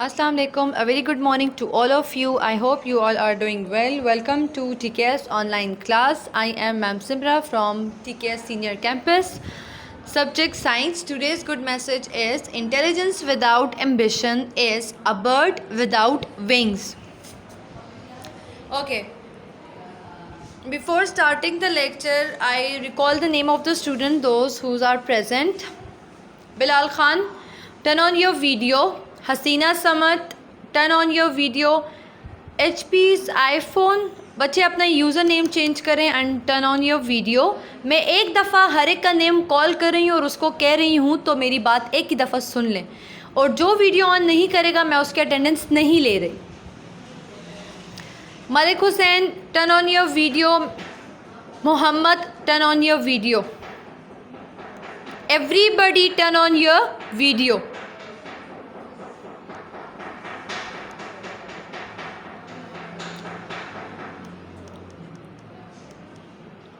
Assalamu alaikum. A very good morning to all of you. I hope you all are doing well. Welcome to TKS online class. I am Ma'am Simra from TKS Senior Campus. Subject Science. Today's good message is intelligence without ambition is a bird without wings. Okay. Before starting the lecture, I recall the name of the student, those who are present. Bilal Khan, turn on your video. हसीना समत, turn on your video. HP's iPhone, बच्चे अपना user name change करें and turn on your video. मैं एक दफ़ा हर एक का name call कर रही हूँ और उसको कह रही हूँ, तो मेरी बात एक ही दफ़ा सुन लें. और जो वीडियो ऑन नहीं करेगा मैं उसकी अटेंडेंस नहीं ले रही. Malik Hussain, turn on your video. Mohammed, turn on your video. Everybody turn on your video.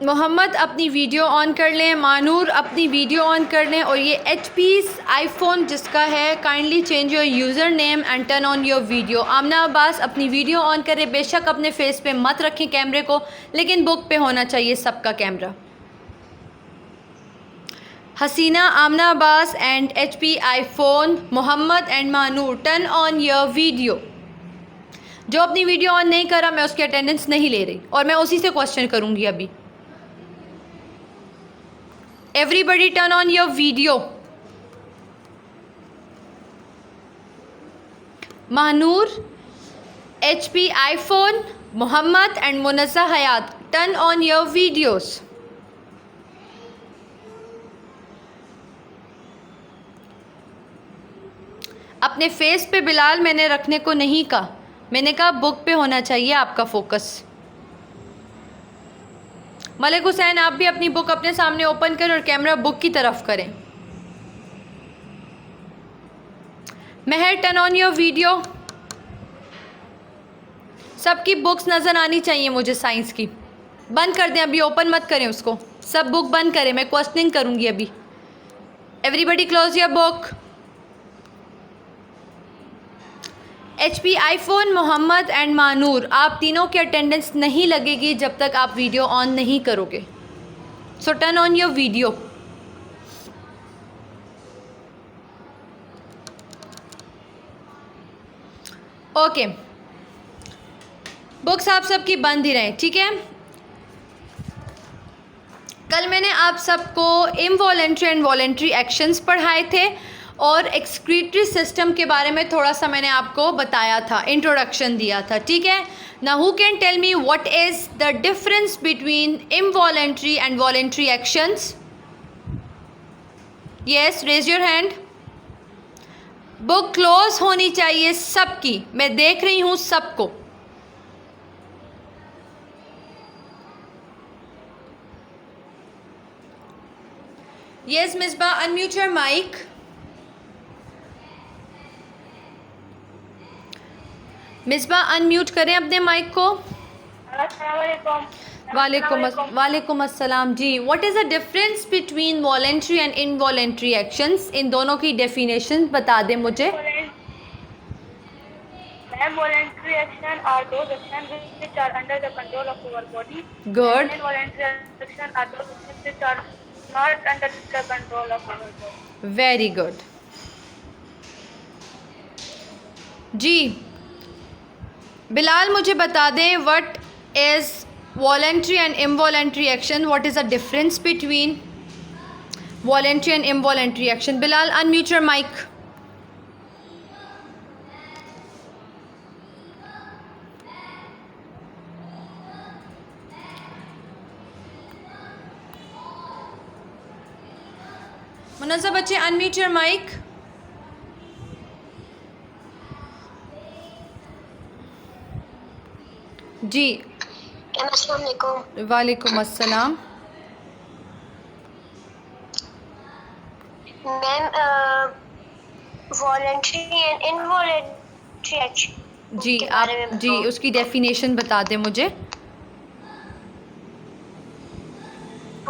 Mohammed अपनी वीडियो ऑन कर लें. मानूर अपनी वीडियो ऑन कर लें. और ये HP's iPhone जिसका है, kindly change your user name and turn on your video. Amna Abbas अपनी वीडियो ऑन करें. बेशक अपने फेस पे मत रखें कैमरे को, लेकिन बुक पे होना चाहिए सबका camera. Haseena, Aamna Abbas and HP iPhone, Mohammad and Manoor, turn on your video. जो अपनी वीडियो ऑन नहीं करा मैं उसकी अटेंडेंस नहीं ले रही और मैं उसी से क्वेश्चन करूँगी अभी. Everybody turn on your video. Mahnoor, HP iPhone, Muhammad and Munazza Hayat, turn on your videos. अपने फेस पे बिलाल मैंने रखने को नहीं कहा, मैंने कहा बुक पे होना चाहिए आपका फोकस. मलिक हुसैन, आप भी अपनी बुक अपने सामने ओपन करें और कैमरा बुक की तरफ करें. महर, टर्न ऑन योर वीडियो. सबकी बुक्स नज़र आनी चाहिए मुझे साइंस की. बंद कर दें अभी, ओपन मत करें उसको. सब बुक बंद करें, मैं क्वेश्चनिंग करूँगी अभी. Everybody close your book. HP iPhone, Mohammad and Manoor, आप तीनों की अटेंडेंस नहीं लगेगी जब तक आप वीडियो ऑन नहीं करोगे. सो turn on your video. Okay, books आप सबकी बंद ही रहें, ठीक है. कल मैंने आप सबको इनवॉलेंट्री एंड वॉलेंट्री एक्शंस पढ़ाए थे और एक्सक्रीटरी सिस्टम के बारे में थोड़ा सा मैंने आपको बताया था, इंट्रोडक्शन दिया था, ठीक है. Now who can tell me what is the difference between involuntary and voluntary actions? Yes, raise your hand. Book close होनी चाहिए सबकी, मैं देख रही हूँ सबको. Yes Misbah, unmute your mic. Misbah unmute करें अपने माइक को. वालेकुम अस्सलाम जी. What is the difference between voluntary and involuntary actions? इन दोनों की डेफिनेशन बता दें मुझे. Voluntary action are those actions which are under the control of our body. Good. Involuntary action are those actions which are not under the control of our body. Very good. जी बिलाल, मुझे बता दें what is voluntary and involuntary action. What is the difference between voluntary and involuntary action? Bilal, unmute your mic. Munazza बच्चे, unmute your mic. जी वालेकुम अस्सलाम. Ma'am, voluntary and involuntary action जी आप जी उसकी डेफिनेशन बता दें मुझे.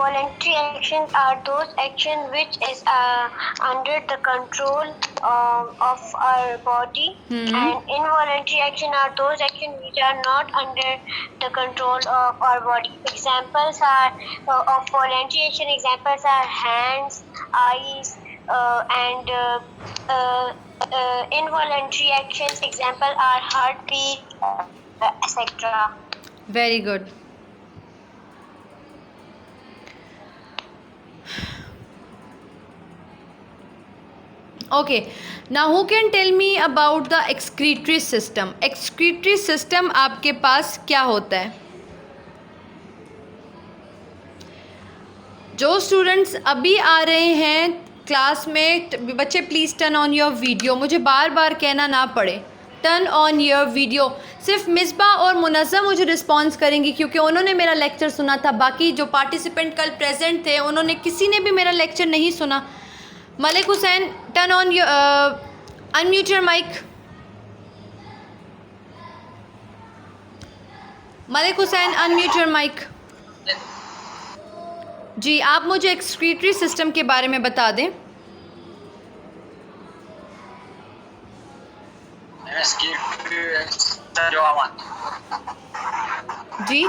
voluntary actions are those actions which is under the control of our body, and involuntary action are those actions which are not under the control of our body. Examples are of voluntary action. Examples are hands, eyes, and involuntary actions. Example are heartbeat, etc. Very good. Okay, now who can tell me about the excretory system? Excretory system आपके पास क्या होता है? जो students अभी आ रहे हैं class में, बच्चे please turn on your video. मुझे बार बार कहना ना पड़े, टर्न ऑन योर वीडियो. सिर्फ मिसबा और मुनज़्ज़म मुझे रिस्पॉन्स करेंगी क्योंकि उन्होंने मेरा लेक्चर सुना था. बाकी जो पार्टिसिपेंट कल प्रेजेंट थे उन्होंने किसी ने भी मेरा लेक्चर नहीं सुना. Malik Hussain, turn on your, unmute your mic. Malik Hussain, unmute your mic. जी, आप मुझे एक्सक्रीटरी सिस्टम के बारे में बता दें. जी,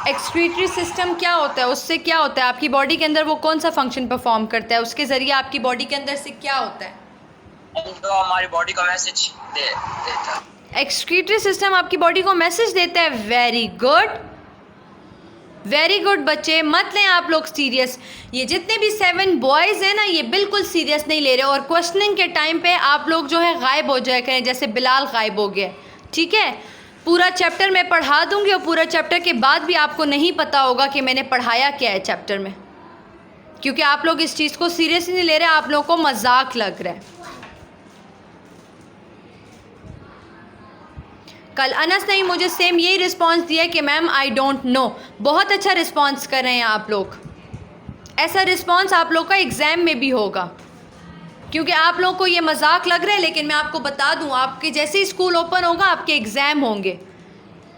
एक्सक्रीटरी सिस्टम क्या होता है? उससे क्या होता है? आपकी बॉडी के अंदर वो कौन सा फंक्शन परफॉर्म करता है? उसके ज़रिए आपकी बॉडी के अंदर से क्या होता है? तो हमारी बॉडी को मैसेज देता है. एक्सक्रीटरी सिस्टम आपकी बॉडी को मैसेज देता है. वेरी गुड, वेरी गुड बच्चे, मत लें आप लोग सीरियस. ये जितने भी 7 बॉयज़ हैं ना, ये बिल्कुल सीरियस नहीं ले रहे. और क्वेश्चनिंग के टाइम पे आप लोग जो है गायब हो जाया करें, जैसे बिलाल गायब हो गया. ठीक है, पूरा चैप्टर मैं पढ़ा दूंगी और पूरा चैप्टर के बाद भी आपको नहीं पता होगा कि मैंने पढ़ाया क्या है चैप्टर में, क्योंकि आप लोग इस चीज़ को सीरियस नहीं ले रहे. आप लोगों को मजाक लग रहा है. कल अनस ने मुझे सेम यही रिस्पांस दिया कि मैम आई डोंट नो. बहुत अच्छा रिस्पांस कर रहे हैं आप लोग. ऐसा रिस्पांस आप लोग का एग्ज़ाम में भी होगा, क्योंकि आप लोगों को ये मजाक लग रहा है. लेकिन मैं आपको बता दूं, आपके जैसे ही स्कूल ओपन होगा आपके एग्ज़ाम होंगे.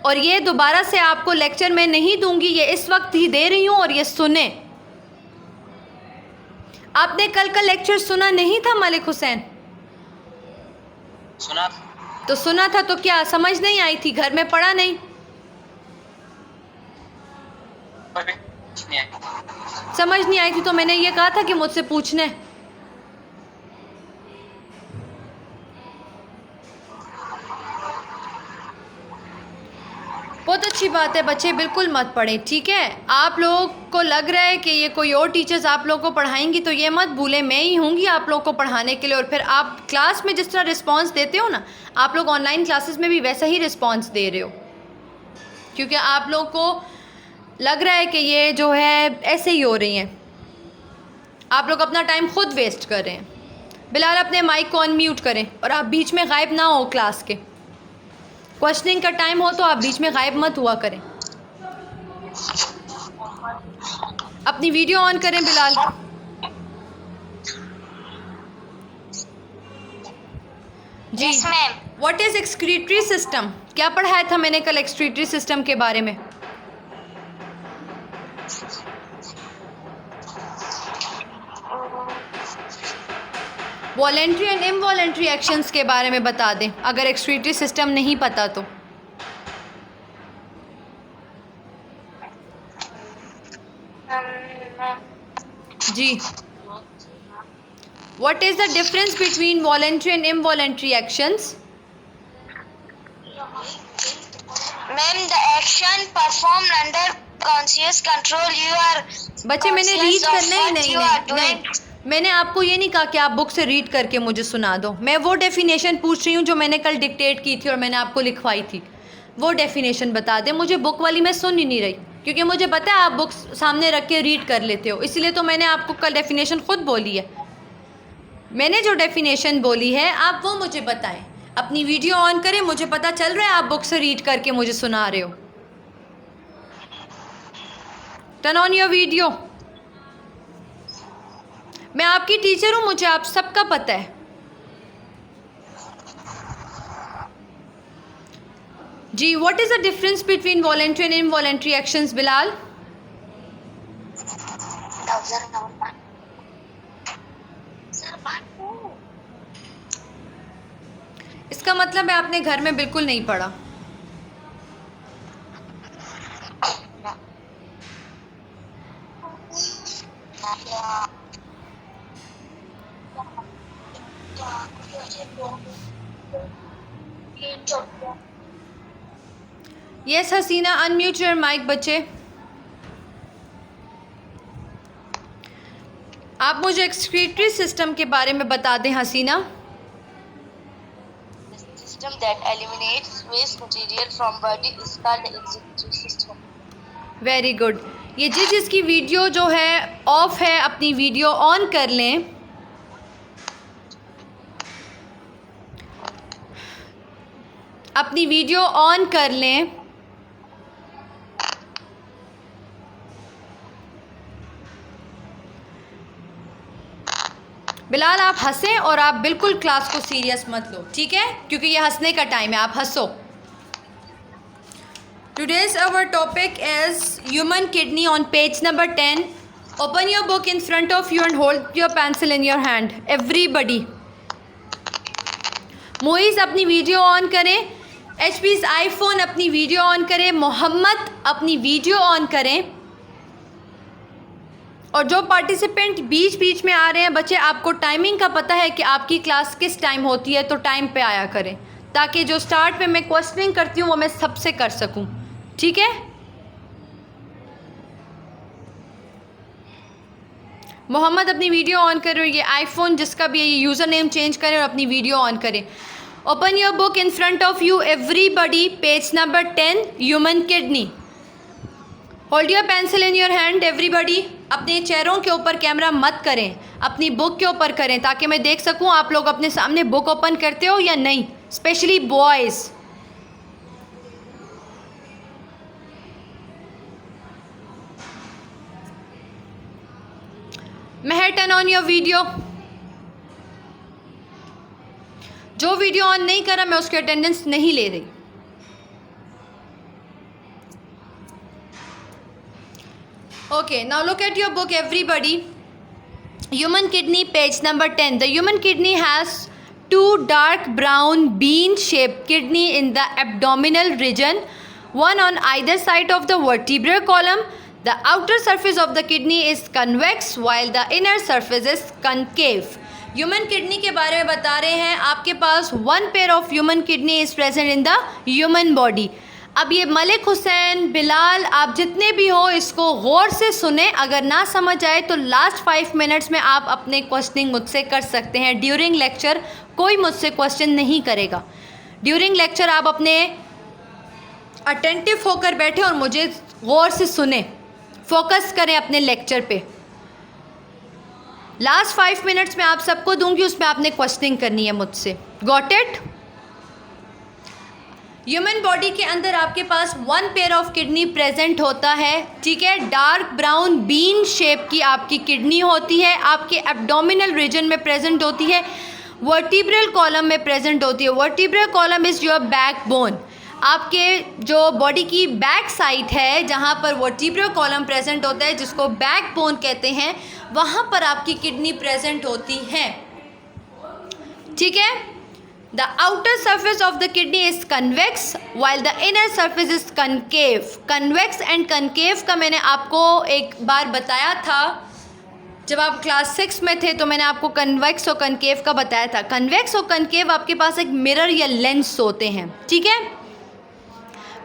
और ये दोबारा से आपको लेक्चर में नहीं दूंगी, ये इस वक्त ही दे रही हूँ. और ये सुने, आपने कल का लेक्चर सुना नहीं था मलिक हुसैन? सुना तो सुना था तो क्या समझ नहीं आई थी? घर में पढ़ा नहीं? समझ नहीं आई थी तो मैंने ये कहा था कि मुझसे पूछने. बहुत अच्छी बात है बच्चे, बिल्कुल मत पढ़ें. ठीक है, आप लोगों को लग रहा है कि ये कोई और टीचर्स आप लोगों को पढ़ाएंगी, तो ये मत भूलें मैं ही होंगी आप लोगों को पढ़ाने के लिए. और फिर आप क्लास में जिस तरह रिस्पांस देते हो ना, आप लोग ऑनलाइन क्लासेस में भी वैसा ही रिस्पांस दे रहे हो, क्योंकि आप लोगों को लग रहा है कि ये जो है ऐसे ही हो रही हैं. आप लोग अपना टाइम खुद वेस्ट कर रहे हैं. बिलाल, अपने माइक को अनम्यूट करें और आप बीच में गायब ना हो. क्लास के क्वेश्चनिंग का टाइम हो तो आप बीच में गायब मत हुआ करें. अपनी वीडियो ऑन करें बिलाल. जी, Yes, ma'am. What is excretory system? क्या पढ़ाया था मैंने कल एक्सक्रीटरी सिस्टम के बारे में? वॉलेंट्री एंड इनवॉलेंट्री एक्शंस के बारे में बता दें, अगर एक्सक्रीटरी सिस्टम नहीं पता तो. जी, what is the difference between voluntary and involuntary actions? Ma'am, the action performed under conscious control. You are बच्चे मैंने रीड conscious of करना ही what नहीं you are नहीं doing. नहीं, मैंने आपको ये नहीं कहा कि आप बुक से रीड करके मुझे सुना दो. मैं वो डेफिनेशन पूछ रही हूँ जो मैंने कल डिक्टेट की थी और मैंने आपको लिखवाई थी. वो डेफिनेशन बता दें. मुझे बुक वाली मैं सुन ही नहीं रही, क्योंकि मुझे पता है आप बुक सामने रख के रीड कर लेते हो. इसलिए तो मैंने आपको कल डेफिनेशन खुद बोली है. मैंने जो डेफिनेशन बोली है आप वो मुझे बताएं. अपनी वीडियो ऑन करें, मुझे पता चल रहा है आप बुक से रीड करके मुझे सुना रहे हो. Turn on your video. मैं आपकी टीचर हूँ, मुझे आप सबका पता है. जी, what is the difference between voluntary and involuntary actions Bilal? इसका मतलब है आपने घर में बिल्कुल नहीं पढ़ा। Yes Hasina, unmute your mic बच्चे। आप मुझे एक्सक्रीटरी सिस्टम के बारे में बता दें हसीना। System that eliminates waste material from body is called excretory system. Very good. ये जिसकी वीडियो जो है ऑफ है, अपनी वीडियो ऑन कर लें। अपनी वीडियो ऑन कर लें। बिलाल आप हंसें और आप बिल्कुल क्लास को सीरियस मत लो, ठीक है, क्योंकि ये हंसने का टाइम है, आप हंसो। Today's our topic is human kidney on page number 10. Open your book in front of you and hold your pencil in your hand. Everybody. Moiz अपनी वीडियो ऑन करें। HP's आईफोन अपनी वीडियो ऑन करें। मोहम्मद अपनी video on करें। और जो participant बीच बीच में आ रहे हैं बच्चे, आपको टाइमिंग का पता है कि आपकी क्लास किस टाइम होती है, तो टाइम पे आया करें, ताकि जो स्टार्ट में मैं क्वेश्चनिंग करती हूँ वो मैं सबसे कर सकूँ, ठीक है। मोहम्मद अपनी वीडियो ऑन करें। ये आईफोन जिसका भी है ये यूज़र नेम चेंज करें और अपनी वीडियो ऑन करें। Open your book in front of you everybody, page number 10, human kidney. Hold your pencil in your hand everybody. अपने चेहरों के ऊपर कैमरा मत करें, अपनी बुक के ऊपर करें, ताकि मैं देख सकूं आप लोग अपने सामने बुक ओपन करते हो या नहीं, specially boys. Mehar, turn on your video. जो वीडियो ऑन नहीं करा मैं उसकी अटेंडेंस नहीं ले रही। Okay, now look at your book everybody. Human kidney, page number 10. The human kidney has two dark brown bean shaped kidney in the abdominal region, one on either side of the vertebral column. The outer surface of the kidney is convex while the inner surface is concave. Human kidney के बारे में बता रहे हैं। आपके पास one pair of human kidney is present in the human body. अब ये मलिक हुसैन, बिलाल, आप जितने भी हो इसको गौर से सुने। अगर ना समझ आए तो लास्ट 5 मिनट्स में आप अपने क्वेश्चनिंग मुझसे कर सकते हैं। ड्यूरिंग लेक्चर कोई मुझसे क्वेश्चन नहीं करेगा। ड्यूरिंग लेक्चर आप अपने अटेंटिव होकर बैठे और मुझे गौर से सुने, फोकस करें अपने लेक्चर पे। लास्ट 5 मिनट्स में आप सबको दूंगी, उसमें आपने क्वेश्चनिंग करनी है मुझसे। Got it? ह्यूमन बॉडी के अंदर आपके पास one pair of kidney present होता है, ठीक है। डार्क ब्राउन बीन शेप की आपकी किडनी होती है, आपके एब्डोमिनल रीजन में प्रेजेंट होती है, वर्टिब्रल कॉलम में प्रेजेंट होती है। Vertebral column is your backbone. आपके जो बॉडी की बैक साइड है जहाँ पर वर्टिब्रल कॉलम प्रेजेंट होता है, जिसको बैकबोन कहते हैं, वहाँ पर आपकी किडनी प्रेजेंट होती है, ठीक है। The outer surface of the kidney is convex while the inner surface is concave. Convex and concave का मैंने आपको एक बार बताया था जब आप क्लास 6 में थे, तो मैंने आपको कन्वेक्स और कनकेव का बताया था। कन्वेक्स और कनकेव आपके पास एक मिरर या लेंस होते हैं, ठीक है।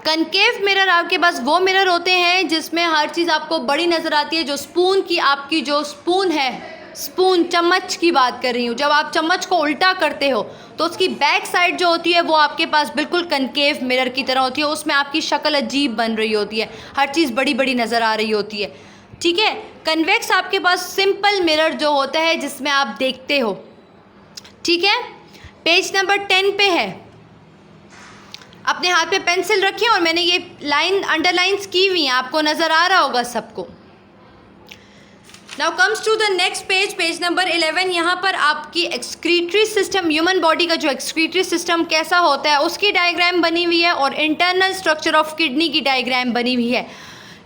कनकेव मिरर आपके पास वो मिरर होते हैं जिसमें हर चीज़ आपको बड़ी नज़र आती है। जो स्पून की आपकी जो स्पून है, स्पून चम्मच की बात कर रही हूँ, जब आप चम्मच को उल्टा करते हो तो उसकी बैक साइड जो होती है वो आपके पास बिल्कुल कनकेव मिरर की तरह होती है। उसमें आपकी शक्ल अजीब बन रही होती है, हर चीज़ बड़ी बड़ी नज़र आ रही होती है, ठीक है। कन्वेक्स आपके पास सिंपल मिरर जो होता है जिसमें आप देखते हो, ठीक है। पेज नंबर 10 पे है। अपने हाथ पे पेंसिल रखें और मैंने ये लाइन अंडरलाइंस की हुई हैं, आपको नज़र आ रहा होगा सबको। Now comes to the next page, page number 11। यहाँ पर आपकी एक्सक्रीटरी सिस्टम, ह्यूमन बॉडी का जो एक्सक्रीटरी सिस्टम कैसा होता है उसकी डायग्राम बनी हुई है और इंटरनल स्ट्रक्चर ऑफ किडनी की डायग्राम बनी हुई है।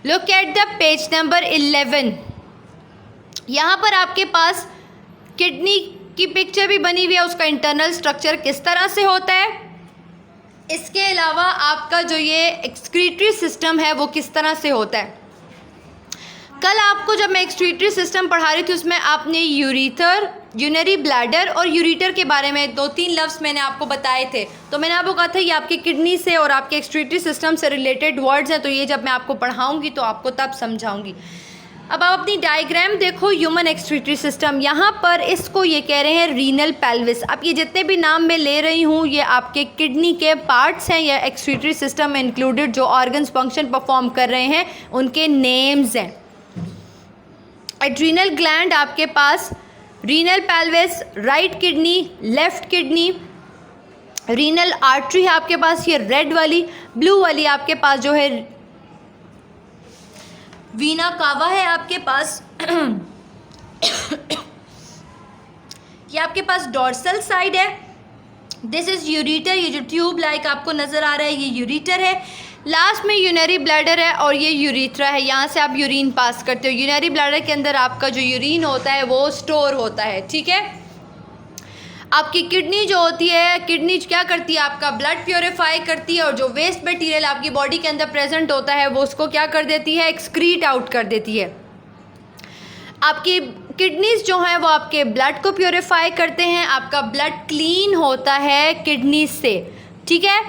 Look at the page number 11। यहाँ पर आपके पास किडनी की पिक्चर भी बनी हुई है, उसका इंटरनल स्ट्रक्चर किस तरह से होता है। इसके अलावा आपका जो ये एक्सक्रीटरी सिस्टम है वो किस तरह से होता है। कल आपको जब मैं एक्सक्रीटरी सिस्टम पढ़ा रही थी उसमें आपने यूरिथर, यूनरी ब्लैडर और यूरिटर के बारे में 2-3 लफ्ज़ मैंने आपको बताए थे। तो मैंने आपको कहा था ये आपकी किडनी से और आपके एक्सक्रीटरी सिस्टम से रिलेटेड वर्ड्स हैं, तो ये जब मैं आपको पढ़ाऊँगी तो आपको तब समझाऊँगी। अब आप अपनी डायग्राम देखो, ह्यूमन एक्सक्रीटरी सिस्टम, यहाँ पर इसको ये कह रहे हैं रीनल पेल्विस। अब ये जितने भी नाम मैं ले रही हूँ ये आपके किडनी के पार्ट्स हैं या एक्सक्रीटरी सिस्टम में इंक्लूडेड जो ऑर्गन्स फंक्शन परफॉर्म कर रहे हैं उनके नेम्स हैं। एड्रीनल ग्लैंड आपके पास, renal pelvis, right kidney, left kidney, renal artery है आपके पास ये रेड वाली, ब्लू वाली आपके पास जो है वीना कावा है आपके पास ये आपके पास डॉर्सल साइड है। दिस इज़ यूरिटर, ये जो ट्यूब लाइक आपको नज़र आ रहा है ये यूरिटर है। लास्ट में यूनरी ब्लैडर है और ये यूरिथ्रा है, यहाँ से आप यूरिन पास करते हो। यूनरी ब्लैडर के अंदर आपका जो यूरिन होता है वो स्टोर होता है, ठीक है। आपकी किडनी जो होती है, किडनी क्या करती है, आपका ब्लड प्योरीफाई करती है और जो वेस्ट मटेरियल आपकी बॉडी के अंदर प्रेजेंट होता है वो उसको क्या कर देती है, एक्सक्रीट आउट कर देती है। आपकी किडनीज जो हैं वो आपके ब्लड को प्योरीफाई करते हैं, आपका ब्लड क्लीन होता है किडनी से, ठीक है।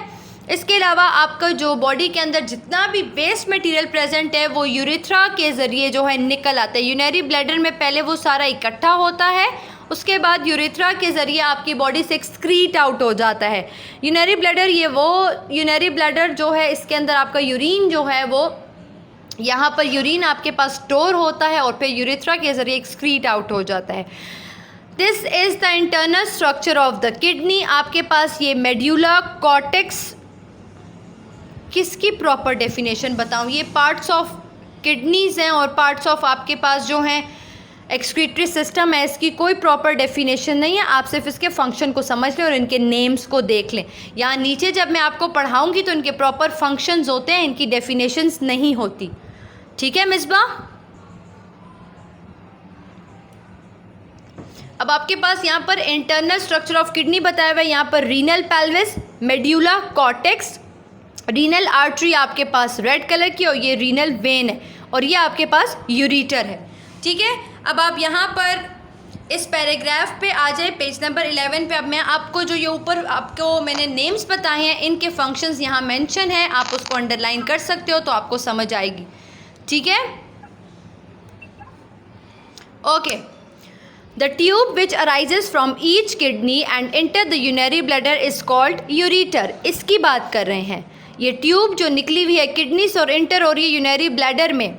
इसके अलावा आपका जो बॉडी के अंदर जितना भी वेस्ट मटेरियल प्रेजेंट है वो यूरिथ्रा के ज़रिए जो है निकल आता है। यूनरी ब्लैडर में पहले वो सारा इकट्ठा होता है, उसके बाद यूरिथ्रा के ज़रिए आपकी बॉडी से एक्सक्रीट आउट हो जाता है। यूनरी ब्लैडर, ये वो यूनरी ब्लैडर जो है इसके अंदर आपका यूरिन जो है वो यहाँ पर यूरिन आपके पास स्टोर होता है और फिर यूरिथ्रा के ज़रिए एक्सक्रीट आउट हो जाता है। This is the internal structure of the kidney. आपके पास ये मेड्यूला कॉर्टेक्स, किसकी प्रॉपर डेफिनेशन बताऊँ, ये पार्ट्स ऑफ किडनीज़ हैं और पार्ट्स ऑफ आपके पास जो हैं एक्सक्रीटरी सिस्टम है, इसकी कोई प्रॉपर डेफिनेशन नहीं है। आप सिर्फ इसके फंक्शन को समझ लें और इनके नेम्स को देख लें। यहाँ नीचे जब मैं आपको पढ़ाऊँगी तो इनके प्रॉपर फंक्शंस होते हैं, इनकी डेफिनेशंस नहीं होती, ठीक है मिसबा। अब आपके पास यहाँ पर इंटरनल स्ट्रक्चर ऑफ किडनी बताया हुआ है। यहाँ पर renal pelvis, medulla cortex, renal artery आपके पास रेड कलर की और ये रीनल वेन है और ये आपके पास यूरिटर है, ठीक है। अब आप यहाँ पर इस पैराग्राफ पे आ जाए, पेज नंबर 11 पे। अब मैं आपको जो ये ऊपर आपको मैंने नेम्स बताए हैं इनके फंक्शंस यहाँ मेंशन है, आप उसको अंडरलाइन कर सकते हो तो आपको समझ आएगी, ठीक है। Okay, the tube which arises from each kidney and enter the urinary bladder is called ureter. इसकी बात कर रहे हैं। ये ट्यूब जो निकली हुई है किडनी से और इंटर हो रही है यूनरी ब्लैडर में,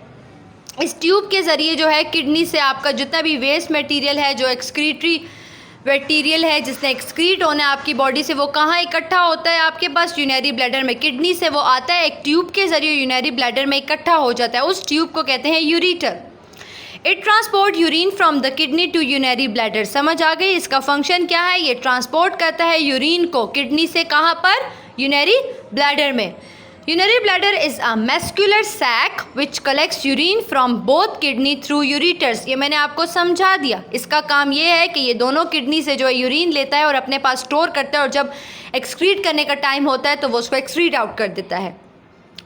इस ट्यूब के ज़रिए जो है किडनी से आपका जितना भी वेस्ट मटेरियल है, जो एक्सक्रीटरी मटेरियल है जिसने एक्सक्रीट होना है आपकी बॉडी से, वो कहाँ इकट्ठा होता है आपके पास, यूनरी ब्लैडर में। किडनी से वो आता है एक ट्यूब के ज़रिए यूनरी ब्लैडर में इकट्ठा हो जाता है, उस ट्यूब को कहते हैं ureter. It transport urine from the kidney to urinary bladder. समझ आ गई, इसका फंक्शन क्या है, ये ट्रांसपोर्ट करता है यूरिन को किडनी से कहाँ पर, यूनरी ब्लैडर में। Urinary bladder is a muscular sac which collects urine from both kidney through ureters. ये मैंने आपको समझा दिया। इसका काम ये है कि ये दोनों किडनी से जो है यूरिन लेता है और अपने पास स्टोर करता है और जब एक्सक्रीट करने का टाइम होता है तो वो उसको एक्सक्रीट आउट कर देता है।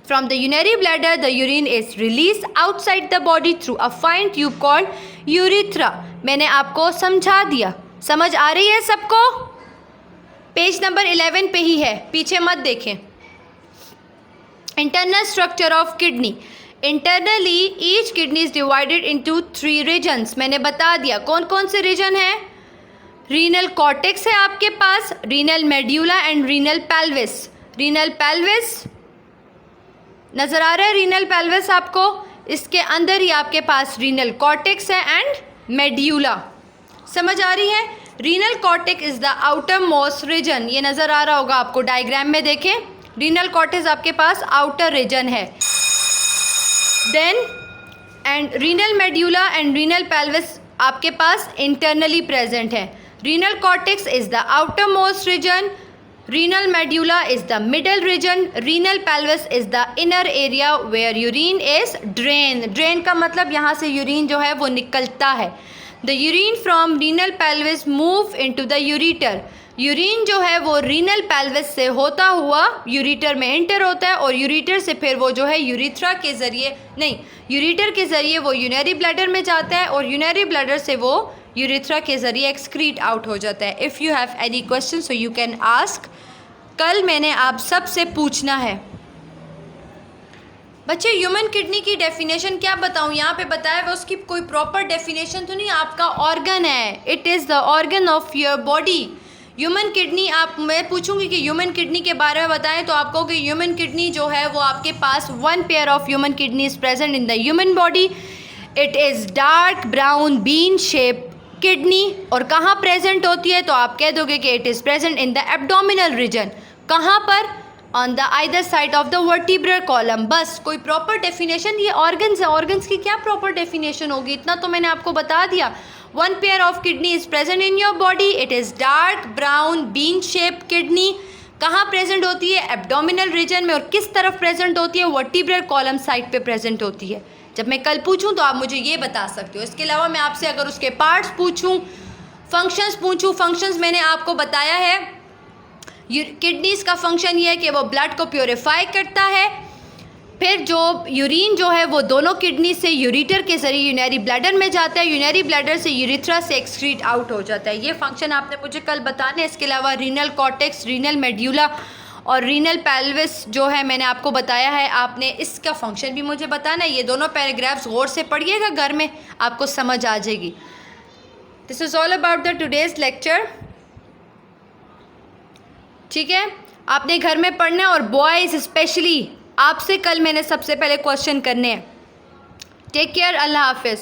From the urinary bladder, the urine is released outside the body through a fine tube called urethra. मैंने आपको समझा दिया, समझ आ रही है सबको। पेज नंबर 11 पे ही है, पीछे मत देखें। Internal structure of kidney. Internally, each kidney is divided into 3 regions. मैंने बता दिया कौन कौन से रीजन हैं। रीनल कॉर्टेक्स है आपके पास, renal medulla and renal pelvis. Renal pelvis नज़र आ रहा है, रीनल पेल्विस आपको, इसके अंदर ही आपके पास रीनल कॉर्टेक्स है एंड मेड्यूला। समझ आ रही है। Renal cortex is the outermost region, ये नज़र आ रहा होगा आपको डायग्राम में, देखें रीनल कॉर्टेक्स आपके पास आउटर रीजन है। Then and renal medulla and renal pelvis आपके पास इंटरनली प्रेजेंट है. Renal cortex is the outermost region, renal medulla is the middle region, renal pelvis is the inner area where urine is drain. Drain का मतलब यहाँ से urine जो है वो निकलता है. The urine from renal pelvis move into the ureter. Urine जो है वो रीनल पेल्विस से होता हुआ यूरिटर में एंटर होता है और यूरिटर से फिर वो जो है यूरिथ्रा के ज़रिए नहीं यूरिटर के ज़रिए वो यूरिनरी ब्लैडर में जाता है और यूरिनरी ब्लैडर से वो यूरिथ्रा के ज़रिए एक्सक्रीट आउट हो जाता है. If you have any question so you can ask. कल मैंने आप सब से पूछना है बच्चे ह्यूमन किडनी की डेफिनेशन क्या बताऊं. यहाँ पे बताया हुआ उसकी कोई प्रॉपर डेफिनेशन तो नहीं. आपका ऑर्गन है, it is the organ of your body. Human kidney आप मैं पूछूंगी कि ह्यूमन किडनी के बारे में बताएं तो आप कहोगे ह्यूमन किडनी जो है वो आपके पास 1 pair of human kidney is present in the human body. It is dark brown bean shape kidney. और कहाँ प्रेजेंट होती है तो आप कह दोगे कि it is present in the abdominal region. कहाँ पर? On the either side of the vertebral column. बस कोई प्रॉपर डेफिनेशन. ये ऑर्गन्स है, ऑर्गन्स की क्या प्रॉपर डेफिनेशन होगी, इतना तो मैंने आपको बता दिया. 1 pair of kidney is present in your body. It is dark brown bean shape kidney. कहाँ प्रेजेंट होती है? एब्डोमिनल रीजन में. और किस तरफ प्रेजेंट होती है? वर्टिब्रल कॉलम साइड पे प्रेजेंट होती है. जब मैं कल पूछूं तो आप मुझे ये बता सकते हो. इसके अलावा मैं आपसे अगर उसके पार्ट्स पूछूं, फंक्शंस पूछूं, फंक्शंस मैंने आपको बताया है. किडनीज़ का फंक्शन ये है कि वो ब्लड को प्योरीफाई करता है. फिर जो यूरिन जो है वो दोनों किडनी से यूरिटर के ज़रिए यूरिनरी ब्लैडर में जाता है. यूरिनरी ब्लैडर से यूरिथ्रा से एक्सक्रीट आउट हो जाता है. ये फंक्शन आपने मुझे कल बताने. इसके अलावा रीनल कॉर्टेक्स, रीनल मेड्यूला और रीनल पेल्विस जो है मैंने आपको बताया है. आपने इसका फंक्शन भी मुझे बताना है. ये दोनों पैराग्राफ्स गौर से पढ़िएगा घर में, आपको समझ आ जाएगी. This is all about the today's lecture. ठीक है, आपने घर में पढ़ना है और बॉयज़ स्पेशली आपसे कल मैंने सबसे पहले क्वेश्चन करने हैं. Take care. अल्लाह हाफिज़.